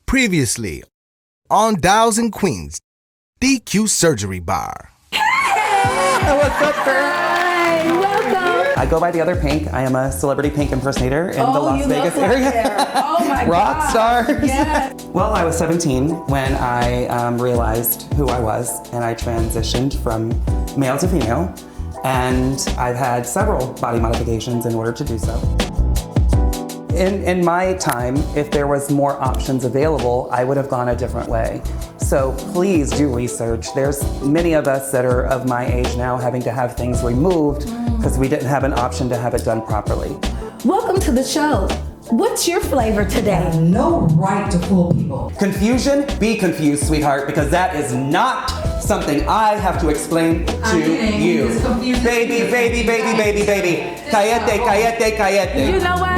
Previously on Dials and Queens, DQ Surgery Bar. What's up, girl? Hi, welcome. I go by the other Pink. I am a celebrity Pink impersonator in the Las Vegas area. Oh my God. Rock stars. Yes. Well, I was 17 when I realized who I was, and I transitioned from male to female. And I've had several body modifications in order to do so. In my time, if there was more options available, I would have gone a different way. So please do research. There's many of us that are of my age now having to have things removed because we didn't have an option to have it done properly. Welcome to the show. What's your flavor today? No right to fool people. Confusion? Be confused, sweetheart, because that is not something I have to explain to you. Baby, baby, baby, baby, baby. Cállate, cállate, cállate. You know what?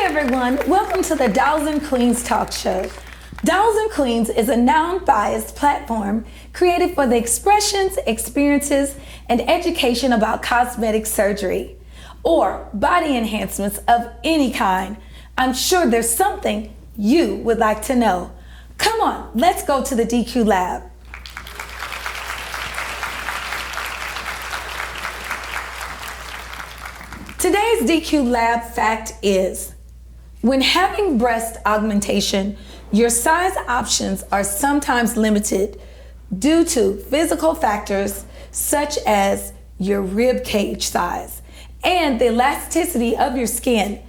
Everyone, welcome to the Dials and Queens talk show. Dials and Queens is a non-biased platform created for the expressions, experiences, and education about cosmetic surgery or body enhancements of any kind. I'm sure there's something you would like to know. Come on, let's go to the DQ lab. Today's DQ lab fact is, when having breast augmentation, your size options are sometimes limited due to physical factors such as your rib cage size and the elasticity of your skin.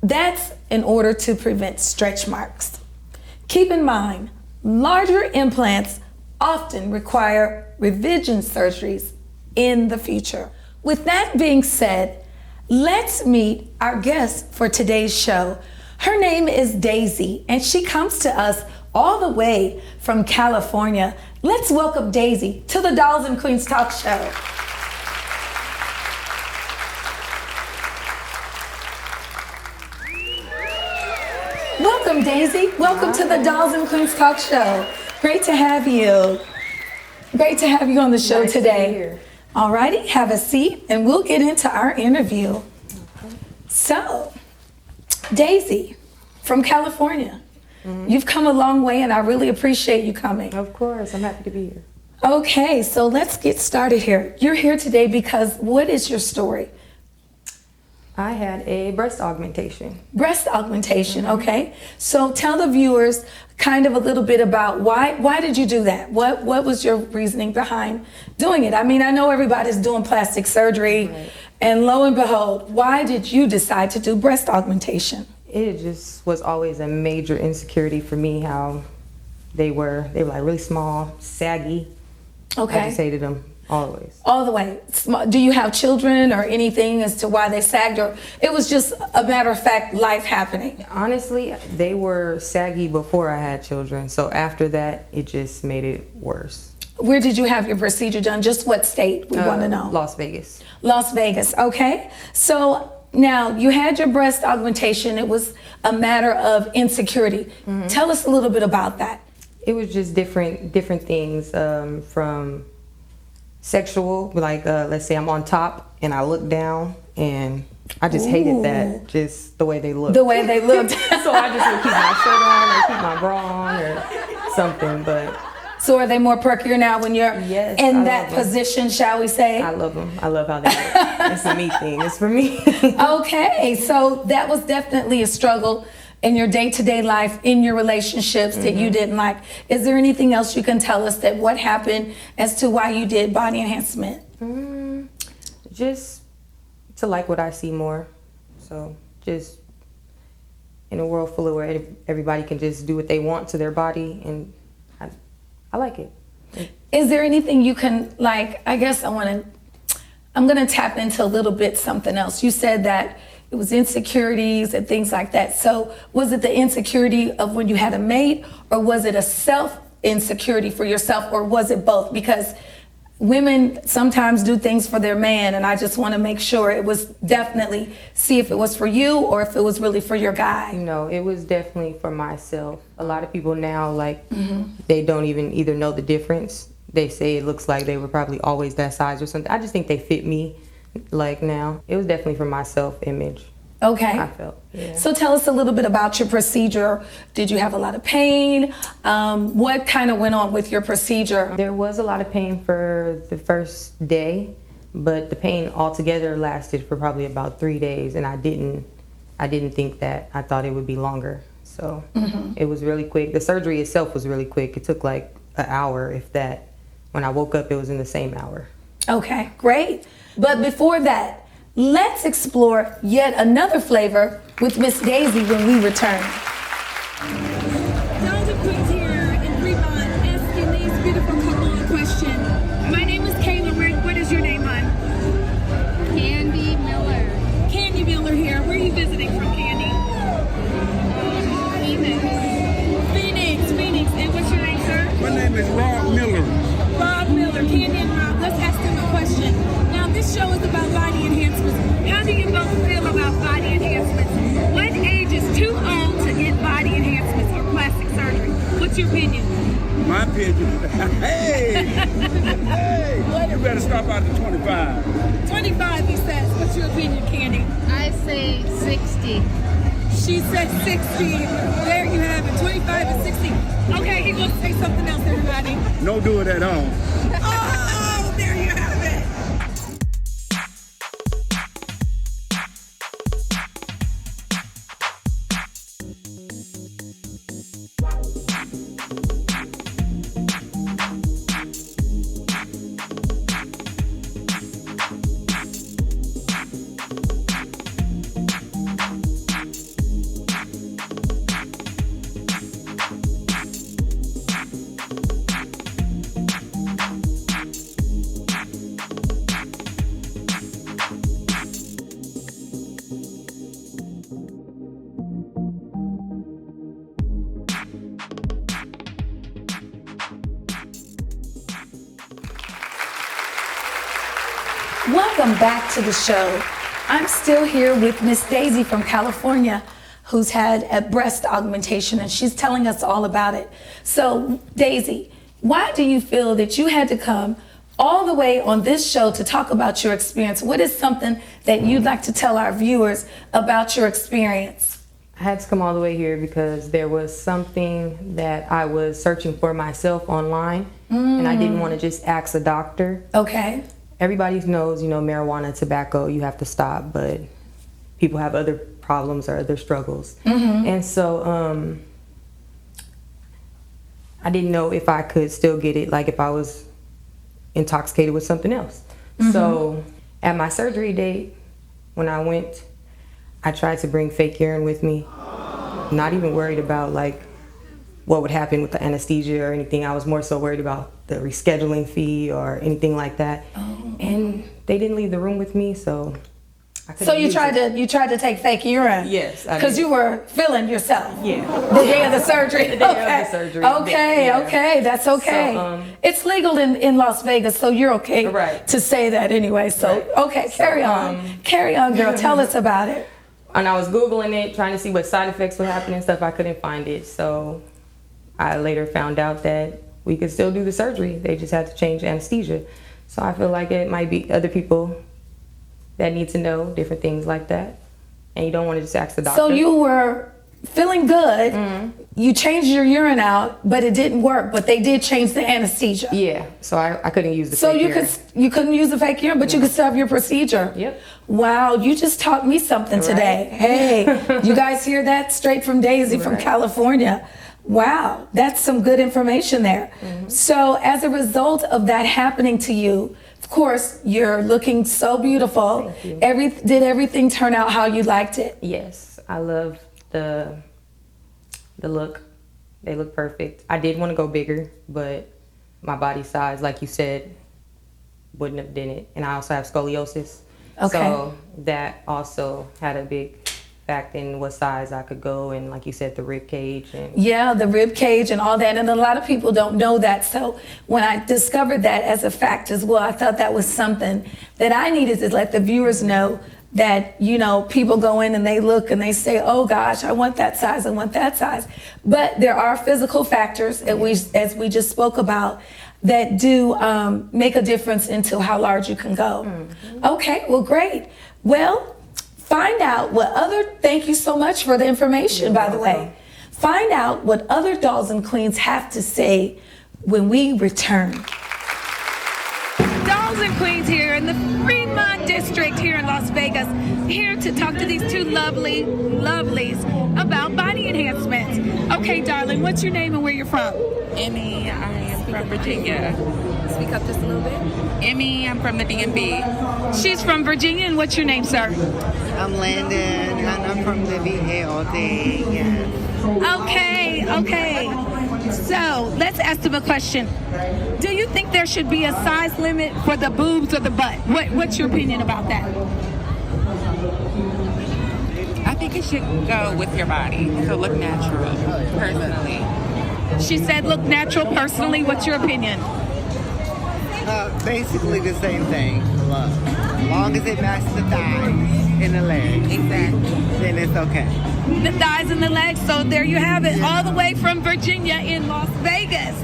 That's in order to prevent stretch marks. Keep in mind, larger implants often require revision surgeries in the future. With that being said, let's meet our guest for today's show. Her name is Daisy, and she comes to us all the way from California. Let's welcome Daisy to the Dials and Queens talk show. Welcome, Daisy. Welcome to the Dials and Queens talk show. Great to have you. Great to have you on the show Nice today. to be here. All righty, have a seat and we'll get into our interview. So, Daisy, from California, you've come a long way and I really appreciate you coming. Of course, I'm happy to be here. Okay, so let's get started here. You're here today because what is your story? I had a breast augmentation. Breast augmentation, okay. So tell the viewers kind of a little bit about why did you do that? What was your reasoning behind doing it? I mean, I know everybody's doing plastic surgery, Right. and lo and behold, why did you decide to do breast augmentation? It just was always a major insecurity for me how they were like really small, saggy. I Okay, just hated them always. all the way. Do you have children or anything as to why they sagged, or it was just a matter of fact life happening? Honestly, they were saggy before I had children, so after that, it just made it worse. Where did you have your procedure done? Just what state? We want to know. Las Vegas. Las Vegas, okay. So now you had your breast augmentation. It was a matter of insecurity. Tell us a little bit about that. It was just different things from sexual, like let's say I'm on top and I look down, and I just hated that, just the way they looked. The way they looked. So I just would keep my shirt on or keep my bra on or something, but So are they more perkier now when you're Yes, in I that love them. position, shall we say? I love them. I love how they look. It's a me thing. It's for me. Okay, so that was definitely a struggle in your day-to-day life, in your relationships that you didn't like. Is there anything else you can tell us that what happened as to why you did body enhancement? Just to like what I see more. So just in a world full of where everybody can just do what they want to their body, and I like it. Is there anything you can, like, I guess I want to I'm going to tap into a little bit something else. You said that it was insecurities and things like that. So was it the insecurity of when you had a mate, or was it a self insecurity for yourself, or was it both? Because women sometimes do things for their man, and I just want to make sure it was definitely see if it was for you or if it was really for your guy. No, it was definitely for myself. A lot of people now, like, they don't even either know the difference. They say it looks like they were probably always that size or something. I just think they fit me, like, now. It was definitely for my self-image. Okay. I felt, yeah. So tell us a little bit about your procedure. Did you have a lot of pain? What kind of went on with your procedure? There was a lot of pain for the first day, but the pain altogether lasted for probably about 3 days, and I didn't think that. I thought it would be longer. So it was really quick. The surgery itself was really quick. It took like an hour, if that. When I woke up, it was in the same hour. Okay, great. But before that, let's explore yet another flavor with Miss Daisy when we return. Dalton Queens here in Fremont asking these beautiful couple a question. My name is Kayla. What is your name, hon? Candy Miller. Candy Miller here. Where are you visiting from, Candy? Phoenix. And what's your name, sir? My name is Rob Miller. Rob Miller. Candy and Rob. Let's ask them a question. Now, this show is about body enhancements. How do you both feel about body enhancements? What age is too old to get body enhancements or plastic surgery? What's your opinion? My opinion. Hey! What? You better stop out at 25. 25, he says. What's your opinion, Candy? I say 60. She said 60. There you have it, 25 and 60. Okay, he wants to say something else, everybody. No do it at all. Oh, there you have it. Welcome back to the show. I'm still here with Miss Daisy from California, who's had a breast augmentation, and she's telling us all about it. So, Daisy, why do you feel that you had to come all the way on this show to talk about your experience? What is something that you'd like to tell our viewers about your experience? I had to come all the way here because there was something that I was searching for myself online, and I didn't want to just ask a doctor. Okay. Everybody knows, marijuana, tobacco, you have to stop, but people have other problems or other struggles. And so I didn't know if I could still get it, like if I was intoxicated with something else. So at my surgery date, when I went, I tried to bring fake urine with me, not even worried about like what would happen with the anesthesia or anything. I was more so worried about the rescheduling fee or anything like that. And they didn't leave the room with me, so I couldn't So you use tried it. to take fake urine? Yes, I Because did. you were feeling yourself. Yeah. The day of the surgery. The day of the surgery. Okay, Yeah. okay, that's okay. So, it's legal in Las Vegas, so you're okay Right. to say that anyway. So Right. okay, carry on. Carry on, girl. Tell us about it. And I was Googling it, trying to see what side effects would happen and stuff. I couldn't find it. So I later found out that we could still do the surgery. They just had to change anesthesia. So I feel like it might be other people that need to know different things like that. And you don't want to just ask the doctor. So you were feeling good. You changed your urine out, but it didn't work. But they did change the anesthesia. Yeah, so I couldn't use the So fake urine. you couldn't use the fake urine, but you could still have your procedure. Yep. Wow, you just taught me something today. Hey, you guys hear that? Straight from Daisy from Right. California. Wow, that's some good information there. So as a result of that happening to you, of course, you're looking so beautiful. Thank you. Did everything turn out how you liked it? Yes, I love the look. They look perfect. I did want to go bigger, but my body size, like you said, wouldn't have done it. And I also have scoliosis. Okay. So that also had a big fact in what size I could go, and like you said, the rib cage. And Yeah, the rib cage and all that. And a lot of people don't know that. So when I discovered that as a fact as well, I thought that was something that I needed to let the viewers know, that, you know, people go in and they look and they say, oh gosh, I want that size, I want that size. But there are physical factors, as we just spoke about, that do make a difference into how large you can go. Okay, well, great. Well, find out what thank you so much for the information, by the way. Find out what other dolls and queens have to say when we return. Dolls and Queens here in the Fremont District here in Las Vegas, here to talk to these two lovelies about body enhancements. Okay, darling, what's your name and where you're from? Emmy, I am from Virginia. Speak up just a little bit. Emmy, I'm from the DMV. She's from Virginia, and what's your name, sir? I'm Landon, and I'm from the VA all day. Yeah. Okay. So let's ask them a question. Do you think there should be a size limit for the boobs or the butt? What's your opinion about that? I think it should go with your body to look natural, personally. She said, look natural personally. What's your opinion? Basically the same thing. Look, as long as it matches the thighs and the legs, Exactly. then it's okay. The thighs and the legs. So there you have it, all the way from Virginia in Las Vegas.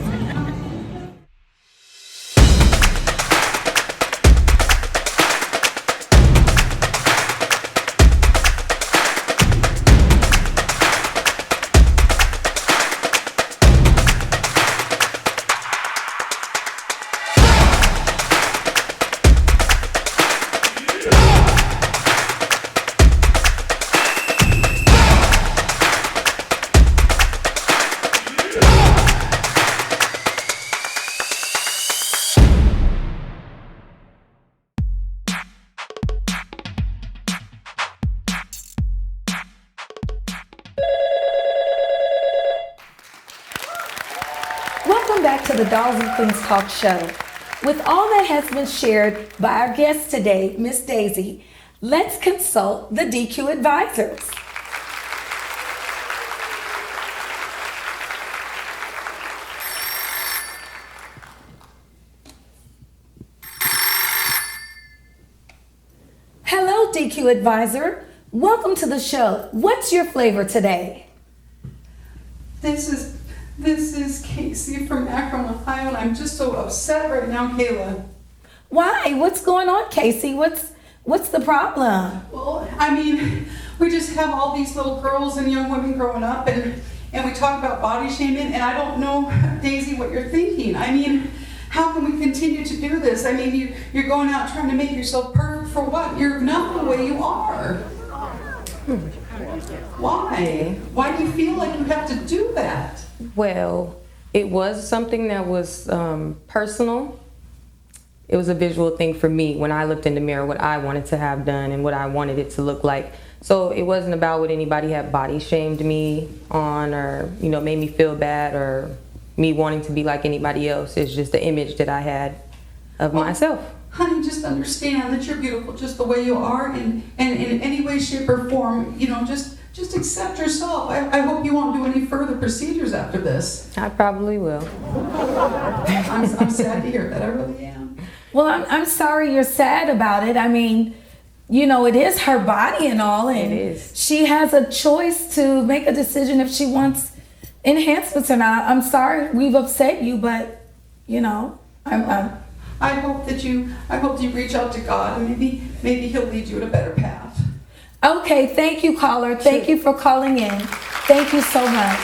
Welcome back to the Dolls and Queens Talk Show. With all that has been shared by our guest today, Miss Daisy, let's consult the DQ advisors. Hello, DQ advisor. Welcome to the show. What's your flavor today? This is Casey from Akron, Ohio, and I'm just so upset right now, Kayla. Why? What's going on, Casey? What's the problem? Well, I mean, we just have all these little girls and young women growing up, and we talk about body shaming, and I don't know, Daisy, what you're thinking. I mean, how can we continue to do this? I mean, you're going out trying to make yourself perfect for what? You're not the way you are. Why? Why do you feel like you have to do that? well, it was something that was personal. It was a visual thing for me when I looked in the mirror, what I wanted to have done and what I wanted it to look like. So it wasn't about what anybody had body shamed me on or, you know, made me feel bad or me wanting to be like anybody else. It's just the image that I had of myself. Honey, just understand that you're beautiful just the way you are, and in any way, shape, or form, you know, just accept yourself. I hope you won't do any further procedures after this. I probably will. I'm sad to hear that. I really am. Well, I'm sorry you're sad about it. I mean, you know, it is her body and all, and It is. she has a choice to make a decision if she wants enhancements or not. I'm sorry we've upset you, but you know, I hope that you reach out to God, and maybe He'll lead you in a better path. Okay, thank you, caller. Thank you for calling in. Thank you so much.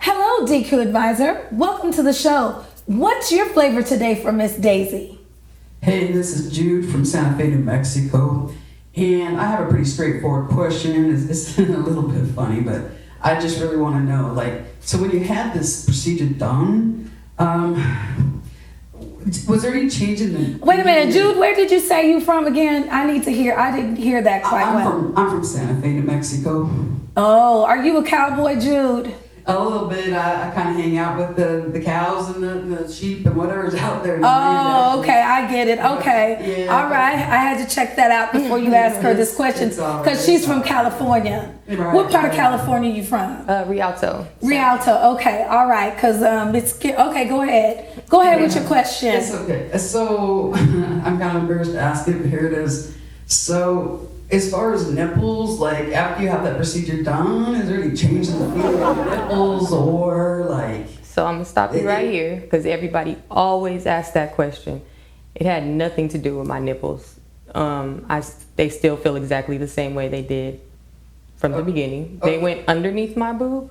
Hello, DQ Advisor. Welcome to the show. What's your flavor today for Miss Daisy? Hey, this is Jude from Santa Fe, New Mexico, and I have a pretty straightforward question. It's a little bit funny, but I just really want to know, like, so when you had this procedure done, Was there any change in the... Wait a minute, Jude, where did you say you from again? I didn't hear that quite well. I'm from Santa Fe, New Mexico. Oh, are you a cowboy, Jude? A little bit. I kind of hang out with the cows and the sheep and whatever's out there. Oh, okay, I get it. Okay, Yeah. all right. I had to check that out before you ask her this question because she's from California. Right, What part of California you from? Rialto. Rialto. Okay, all right. Because okay. Go ahead. Go ahead with your question. It's okay. So I'm kind of embarrassed to ask it, but here it is. So as far as nipples, like after you have that procedure done, is there any change in the feeling of the nipples or like? So I'm gonna stop you right here because everybody always asks that question. It had nothing to do with my nipples. They still feel exactly the same way they did from the beginning. They went underneath my boob,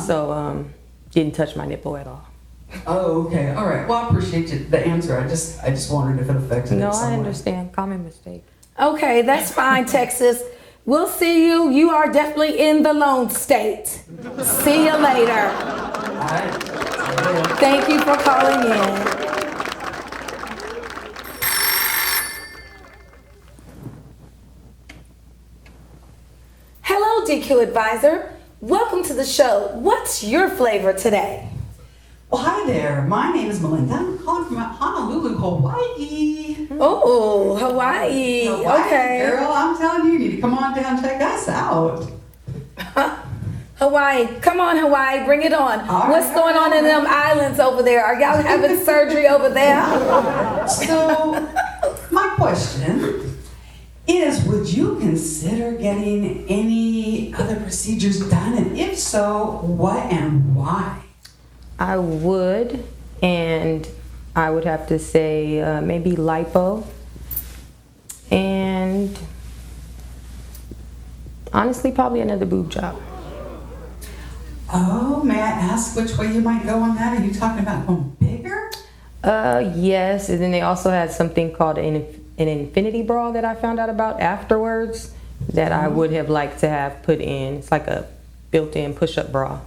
so didn't touch my nipple at all. Oh, okay. All right. Well, I appreciate the answer. I just wondered if it affected it. No, some I way. understand. Common mistake. Okay, that's fine, Texas. We'll see you. You are definitely in the Lone State. See you later. All right. Thank you for calling in. Hello, DQ Advisor. Welcome to the show. What's your flavor today? Well, hi there. My name is Melinda. I'm calling from Honolulu, Hawaii. Oh, Hawaii. Okay. Girl, I'm telling you, you need to come on down and check us out. Hawaii. Come on, Hawaii. Bring it on. All What's right, going on in them islands over there? Are y'all having surgery over there? So, my question is, would you consider getting any other procedures done? And if so, what and why? I would, and I would have to say maybe lipo, and honestly probably another boob job. Oh, may I ask which way you might go on that? Are you talking about going bigger? Yes, and then they also had something called an infinity bra that I found out about afterwards that I would have liked to have put in. It's like a built-in push-up bra.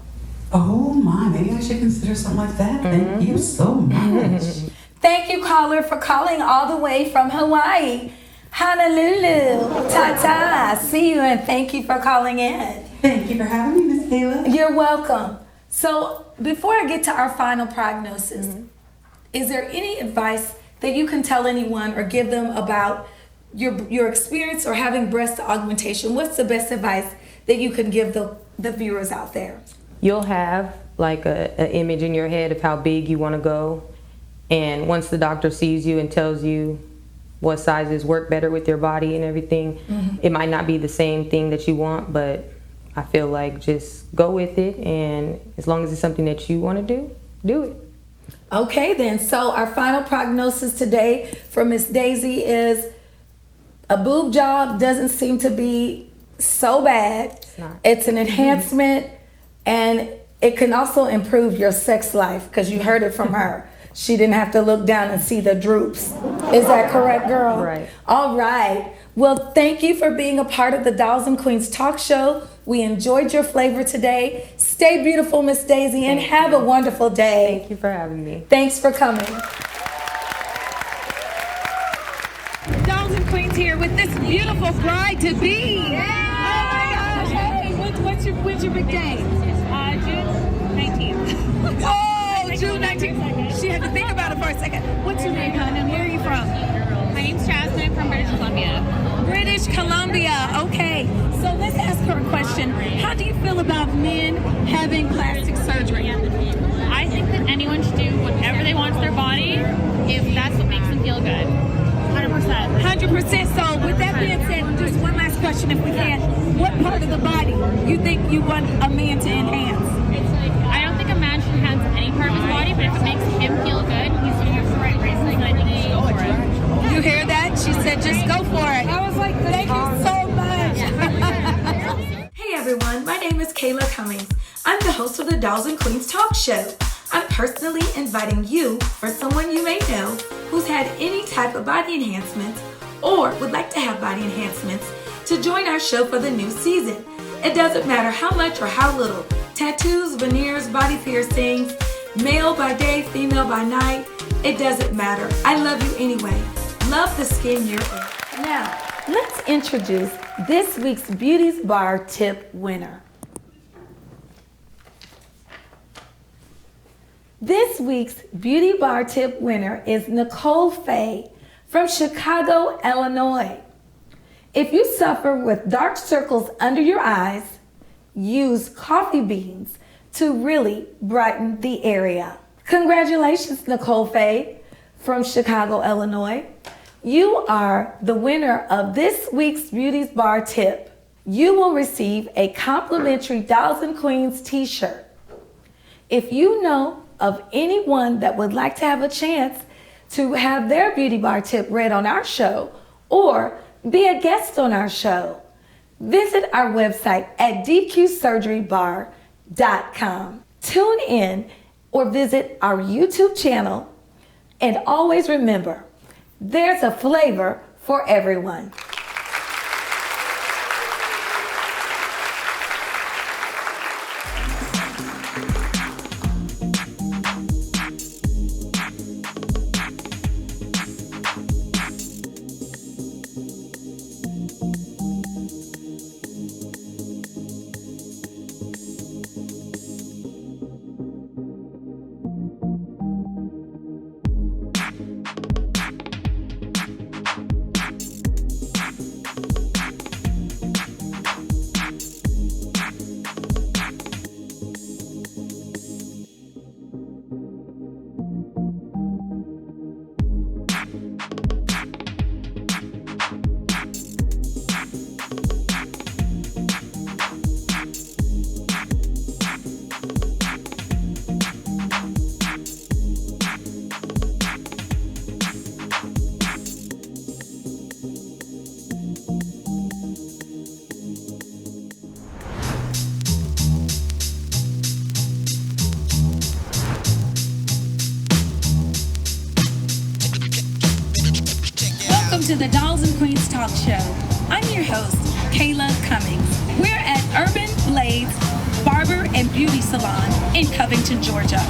Oh my, maybe I should consider something like that. Thank you so much. Thank you, caller, for calling all the way from Hawaii. Honolulu. Ta-ta. See you and thank you for calling in. Thank you for having me, Miss Kayla. You're welcome. So before I get to our final prognosis, is there any advice that you can tell anyone or give them about your experience or having breast augmentation? What's the best advice that you can give the viewers out there? You'll have like an image in your head of how big you want to go. And once the doctor sees you and tells you what sizes work better with your body and everything, it might not be the same thing that you want, but I feel like just go with it. And as long as it's something that you want to do it. Okay then, so our final prognosis today for Miss Daisy is a boob job doesn't seem to be so bad. It's not. It's an enhancement and it can also improve your sex life because you heard it from her. She didn't have to look down and see the droops. Is that correct, girl? Right. All right. Well, thank you for being a part of the Dolls and Queens talk show. We enjoyed your flavor today. Stay beautiful, Miss Daisy, and have a wonderful day. Thank you for having me. Thanks for coming. Dolls and Queens here with this beautiful bride-to-be. Yeah. Oh my gosh. Hey, when's your big day? June 19th. Oh, June 19th. She had to think about it for a second. What's your name, hon, and where are you from? My name's Jasmine from British Columbia. British Columbia. Okay. So let's ask her a question. How do you feel about men having plastic surgery? I think that anyone should do whatever they want to their body if that's what makes them feel good. 100%. 100%. So with that being said, just one last question if we can. What part of the body you think you want a man to enhance? I don't think a man should enhance any part of his body, but if it makes him feel good, he's doing it for the right reasons, and I think he should go for it. You hear that? She said just go for it. I was like, thank you so much. Hey everyone, my name is Kayla Cummings. I'm the host of the Dolls and Queens talk show. I'm personally inviting you or someone you may know who's had any type of body enhancements or would like to have body enhancements to join our show for the new season. It doesn't matter how much or how little. Tattoos, veneers, body piercings, male by day, female by night. It doesn't matter. I love you anyway. Love the skin you're in. Now, let's introduce this week's Beauty's Bar tip winner. This week's Beauty Bar tip winner is Nicole Fay from Chicago, Illinois. If you suffer with dark circles under your eyes, use coffee beans to really brighten the area. Congratulations, Nicole Fay from Chicago, Illinois. You are the winner of this week's Beauty's Bar tip. You will receive a complimentary Dolls and Queens t-shirt. If you know of anyone that would like to have a chance to have their Beauty Bar tip read on our show or be a guest on our show, visit our website at dqsurgerybar.com. Tune in or visit our YouTube channel, and always remember, there's a flavor for everyone. Welcome to the Dolls and Queens Talk Show. I'm your host, Kayla Cummings. We're at Urban Blades Barber and Beauty Salon in Covington, Georgia.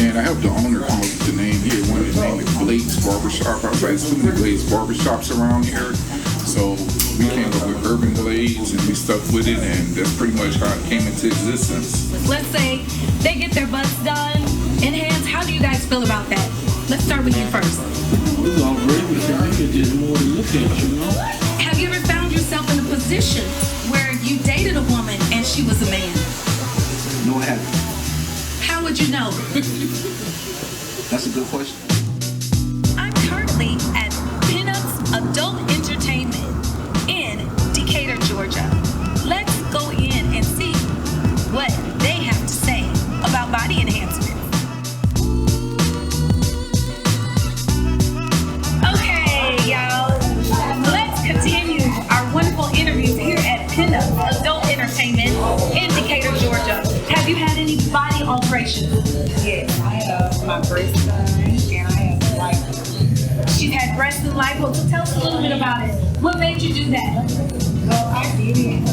And I have the owner come up with the name here. One of the name is Blades Barbershop. I've had so many Blades Barbershops around here. So we came up with Urban Blades and we stuck with it, and that's pretty much how it came into existence. Let's say they get their butts done, enhanced. How do you guys feel about that? Let's start with you first. We're all great with it. It's just more to look at, you know? Have you ever found yourself in a position where you dated a woman and she was a man? No, I haven't. How would you know? That's a good question. I'm currently at Pinups Adult Entertainment in Decatur, Georgia. Let's go in and see what they have to say about body enhancement. Okay, y'all. Let's continue our wonderful interviews here at Pinups Adult Entertainment in Decatur, Georgia. Have you had any body alterations? Yes, I had my breast done, and I had lipo. She's had breast and lipo. So tell us a little bit about it. What made you do that? Well, I did it. A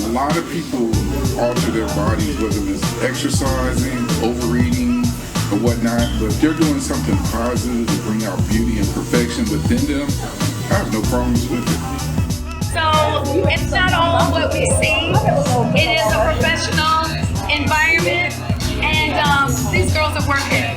lot of people alter their bodies, whether it's exercising, overeating, or whatnot, but if they're doing something positive to bring out beauty and perfection within them, I have no problems with it. So it's not all what we see. It is a professional environment, and these girls are working.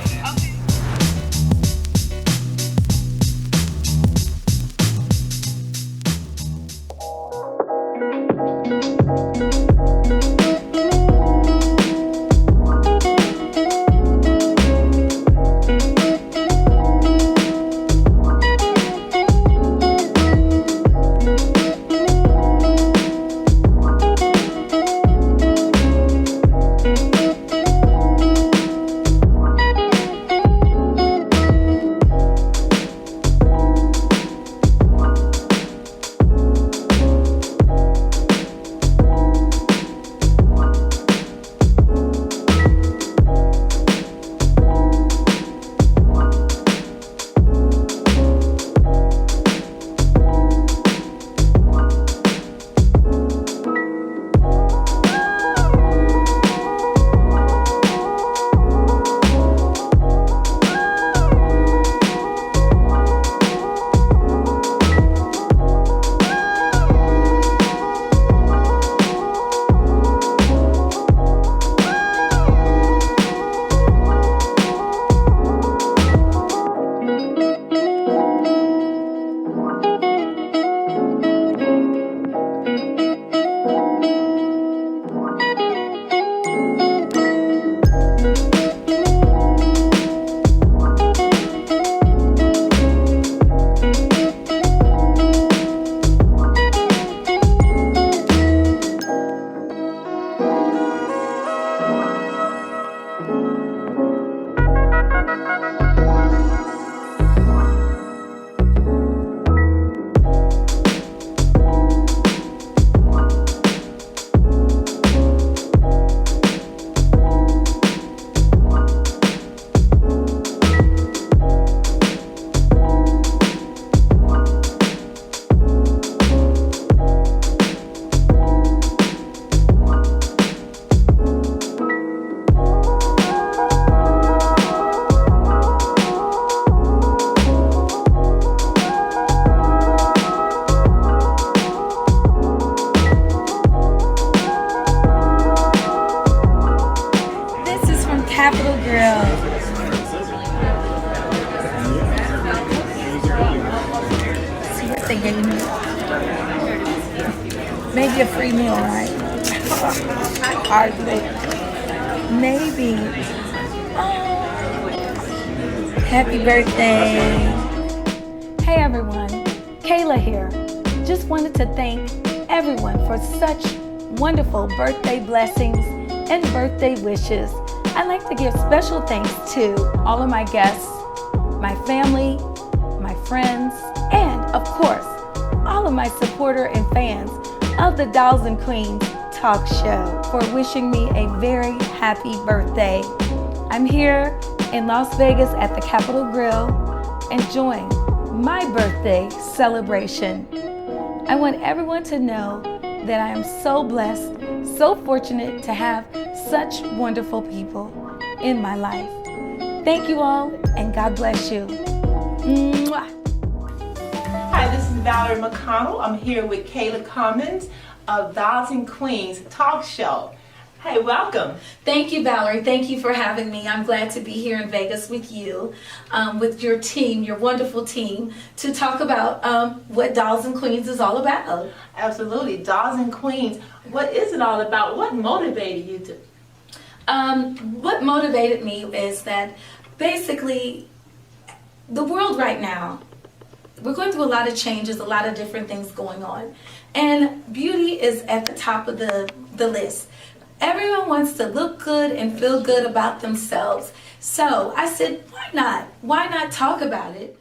they gave me? Maybe a free meal, right? Hardly. Maybe. Happy birthday. Hey everyone, Kayla here. Just wanted to thank everyone for such wonderful birthday blessings and birthday wishes. I'd like to give special thanks to all of my guests, my family, my friends, and of course, all of my supporters and fans of the Dolls and Queens talk show for wishing me a very happy birthday. I'm here in Las Vegas at the Capitol Grill enjoying my birthday celebration. I want everyone to know that I am so blessed, so fortunate to have such wonderful people in my life. Thank you all, and God bless you. Mwah. Hi, this is Valerie McConnell. I'm here with Kayla Cummins of Dolls and Queens Talk Show. Hey, welcome. Thank you, Valerie. Thank you for having me. I'm glad to be here in Vegas with you, with your team, your wonderful team, to talk about what Dolls and Queens is all about. Absolutely. Dolls and Queens. What is it all about? What motivated you to? What motivated me is that basically the world right now, we're going through a lot of changes, a lot of different things going on. And beauty is at the top of the list. Everyone wants to look good and feel good about themselves. So I said, why not? Why not talk about it?